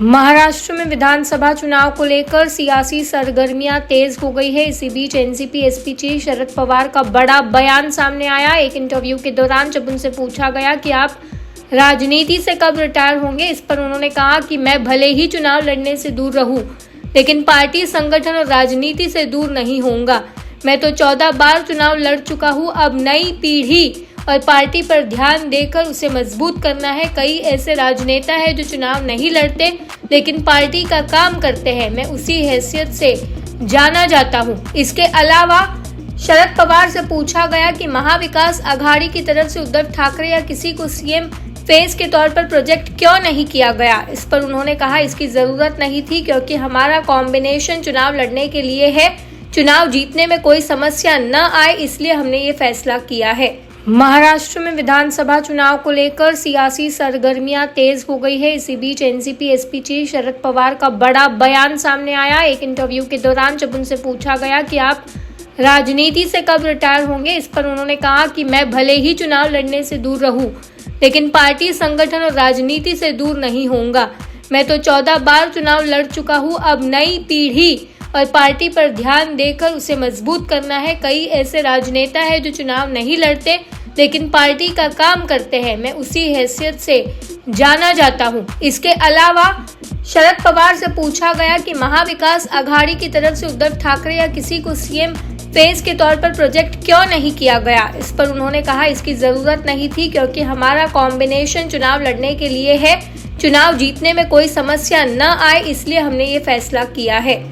महाराष्ट्र में विधानसभा चुनाव को लेकर सियासी सरगर्मियां तेज हो गई है। इसी बीच NCP SP chief Sharad Pawar का बड़ा बयान सामने आया। एक इंटरव्यू के दौरान जब उनसे पूछा गया कि आप राजनीति से कब रिटायर होंगे, इस पर उन्होंने कहा कि मैं भले ही चुनाव लड़ने से दूर रहूं, लेकिन पार्टी, संगठन और राजनीति से दूर नहीं होऊंगा। मैं तो 14 बार चुनाव लड़ चुका हूं। अब नई पीढ़ी और पार्टी पर ध्यान देकर उसे मजबूत करना है। कई ऐसे राजनेता हैं जो चुनाव नहीं लड़ते लेकिन पार्टी का काम करते हैं। मैं उसी हैसियत से जाना जाता हूं। इसके अलावा शरद पवार से पूछा गया कि महाविकास आघाड़ी की तरफ से उद्धव ठाकरे या किसी को सीएम फेस के तौर पर प्रोजेक्ट क्यों नहीं किया गया। इस पर उन्होंने कहा इसकी जरूरत नहीं थी, क्योंकि हमारा कॉम्बिनेशन चुनाव लड़ने के लिए है। चुनाव जीतने में कोई समस्या न आए, इसलिए हमने ये फैसला किया है। महाराष्ट्र में विधानसभा चुनाव को लेकर सियासी सरगर्मियां तेज हो गई है। इसी बीच NCP SP chief Sharad Pawar का बड़ा बयान सामने आया। एक इंटरव्यू के दौरान जब उनसे पूछा गया कि आप राजनीति से कब रिटायर होंगे, इस पर उन्होंने कहा कि मैं भले ही चुनाव लड़ने से दूर रहूं, लेकिन पार्टी, संगठन और राजनीति से दूर नहीं होऊंगा। मैं तो 14 बार चुनाव लड़ चुका हूं। अब नई पीढ़ी और पार्टी पर ध्यान देकर उसे मजबूत करना है। कई ऐसे राजनेता हैं जो चुनाव नहीं लड़ते लेकिन पार्टी का काम करते हैं। मैं उसी हैसियत से जाना जाता हूं। इसके अलावा शरद पवार से पूछा गया कि महाविकास आघाड़ी की तरफ से उद्धव ठाकरे या किसी को सीएम फेस के तौर पर प्रोजेक्ट क्यों नहीं किया गया। इस पर उन्होंने कहा इसकी जरूरत नहीं थी, क्योंकि हमारा कॉम्बिनेशन चुनाव लड़ने के लिए है। चुनाव जीतने में कोई समस्या न आए, इसलिए हमने ये फैसला किया है।